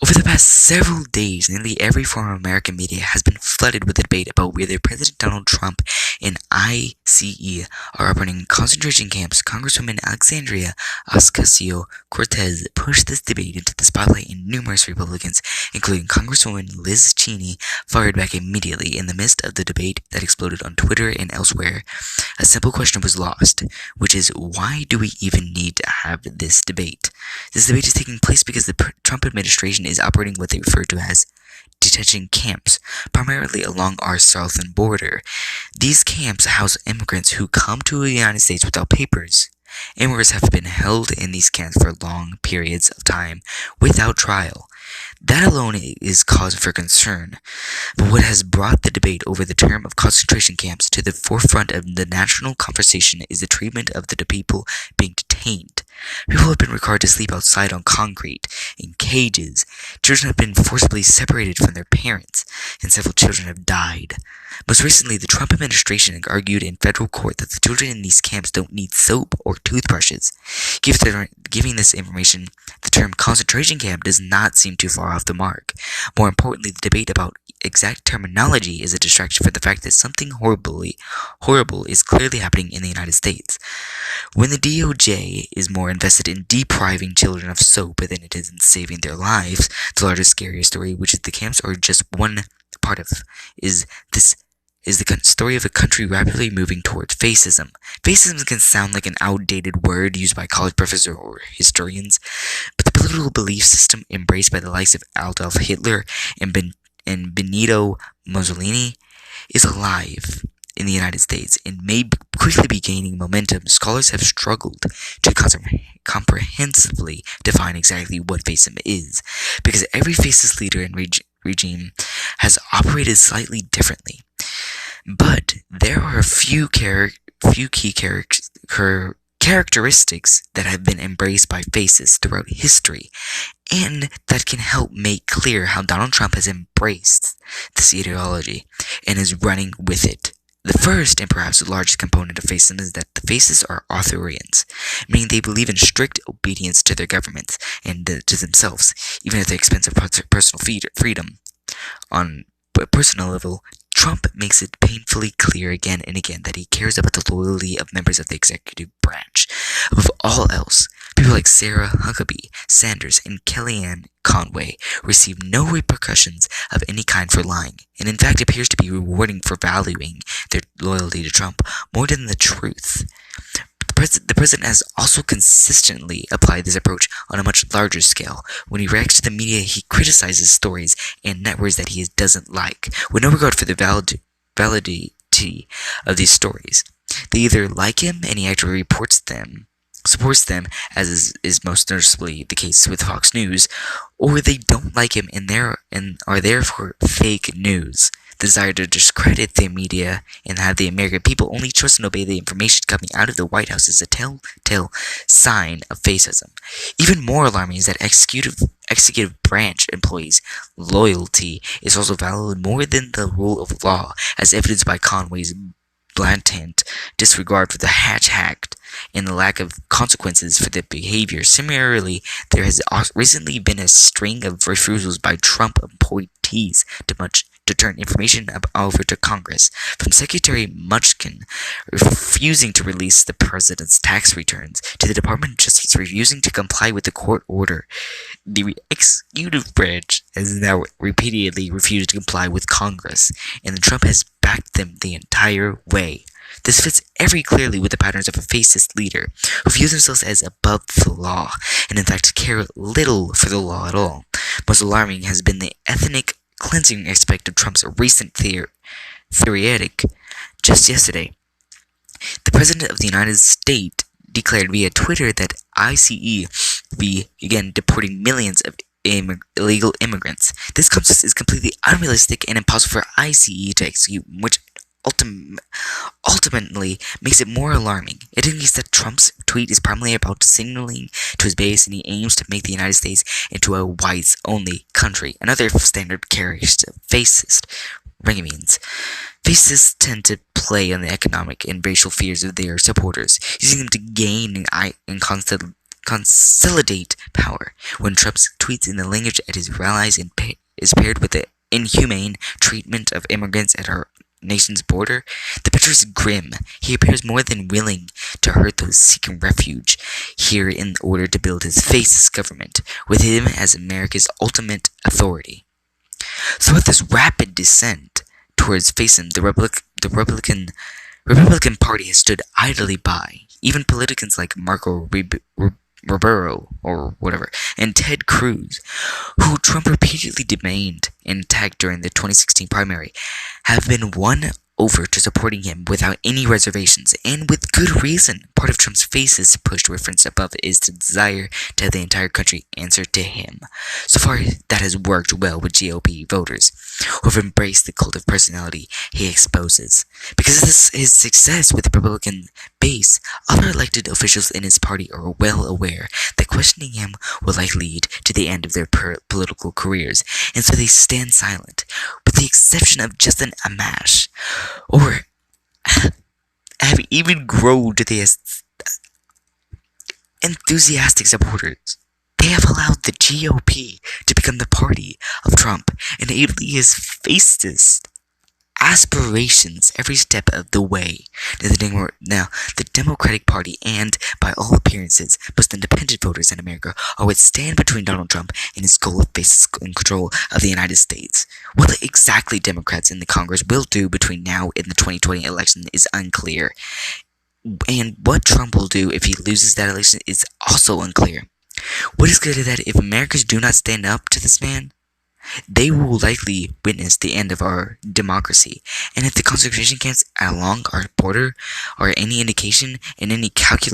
Over the past several days, nearly every form of American media has been flooded with a debate about whether President Donald Trump and ICE are operating concentration camps. Congresswoman Alexandria Ocasio-Cortez pushed this debate into the spotlight, and numerous Republicans, including Congresswoman Liz Cheney, fired back immediately. In the midst of the debate that exploded on Twitter and elsewhere, a simple question was lost, which is, why do we even need to have this debate? This debate is taking place because the Trump administration is operating what they refer to as detention camps, primarily along our southern border. These camps house immigrants who come to the United States without papers. Immigrants have been held in these camps for long periods of time without trial. That alone is cause for concern. But what has brought the debate over the term of concentration camps to the forefront of the national conversation is the treatment of the people being detained. People have been required to sleep outside on concrete, in cages. Children have been forcibly separated from their parents, and several children have died. Most recently, the Trump administration argued in federal court that the children in these camps don't need soap or toothbrushes. Giving this information, the term concentration camp does not seem too far off the mark. More importantly, the debate about exact terminology is a distraction from the fact that something horrible is clearly happening in the United States. When the DOJ is more invested in depriving children of soap than it is in saving their lives, the larger, scarier story, which is the camps are just one part of, is the story of a country rapidly moving towards fascism. Fascism can sound like an outdated word used by college professors or historians, but the political belief system embraced by the likes of Adolf Hitler and Benito Mussolini is alive in the United States and may quickly be gaining momentum. Scholars have struggled to comprehensively define exactly what fascism is, because every fascist leader and regime has operated slightly differently. But there are a few key characteristics that have been embraced by fascists throughout history, and that can help make clear how Donald Trump has embraced this ideology and is running with it. The first and perhaps the largest component of fascism is that the fascists are authoritarians, meaning they believe in strict obedience to their governments and to themselves, even at the expense of personal freedom. On a personal level, Trump makes it painfully clear again and again that he cares about the loyalty of members of the executive branch. Above all else, people like Sarah Huckabee Sanders and Kellyanne Conway receive no repercussions of any kind for lying, and in fact appears to be rewarding for valuing their loyalty to Trump more than the truth. The president has also consistently applied this approach on a much larger scale. When he reacts to the media, he criticizes stories and networks that he doesn't like, with no regard for the validity of these stories. They either like him and he actually supports them, as is most noticeably the case with Fox News, or they don't like him and are therefore fake news. The desire to discredit the media and have the American people only trust and obey the information coming out of the White House is a telltale sign of fascism. Even more alarming is that executive branch employees' loyalty is also valued more than the rule of law, as evidenced by Conway's blatant disregard for the Hatch Act and the lack of consequences for their behavior. Similarly, there has recently been a string of refusals by Trump appointees to turn information over to Congress, from Secretary Mnuchin refusing to release the president's tax returns, to the Department of Justice refusing to comply with the court order. The executive branch has now repeatedly refused to comply with Congress, and Trump has backed them the entire way. This fits very clearly with the patterns of a fascist leader who views themselves as above the law, and in fact care little for the law at all. Most alarming has been the ethnic cleansing aspect of Trump's recent theoretic. Just yesterday, the President of the United States declared via Twitter that ICE will be again deporting millions of illegal immigrants. This concept is completely unrealistic and impossible for ICE to execute, which ultimately makes it more alarming. It indicates that Trump's tweet is primarily about signaling to his base, and he aims to make the United States into a whites-only country. Another standard characteristic of fascist means. Fascists tend to play on the economic and racial fears of their supporters, using them to gain and consolidate power. When Trump's tweets in the language at his rallies is paired with the inhumane treatment of immigrants at our nation's border, the picture is grim. He appears more than willing to hurt those seeking refuge here in order to build his fascist government, with him as America's ultimate authority. So with this rapid descent towards fascism, the Republican Party has stood idly by. Even politicians like Marco Rubio, or whatever, and Ted Cruz, who Trump repeatedly demeaned and attacked during the 2016 primary, have been won over to supporting him without any reservations, and with good reason. Part of Trump's fascist push referenced above is the desire to have the entire country answer to him. So far, that has worked well with GOP voters, who have embraced the cult of personality he exposes. Because of his success with the Republican base, other elected officials in his party are well aware that questioning him will likely lead to the end of their political careers, and so they stand silent, with the exception of Justin Amash, or have even grown to the enthusiastic supporters. They have allowed the GOP to become the party of Trump and aidly his fascist aspirations every step of the way. Now, the Democratic Party and, by all appearances, most independent voters in America are what stand between Donald Trump and his goal of fascist control of the United States. What exactly Democrats in the Congress will do between now and the 2020 election is unclear. And what Trump will do if he loses that election is also unclear. What is clear is that if Americans do not stand up to this man, they will likely witness the end of our democracy. And if the concentration camps along our border are any indication and any calculated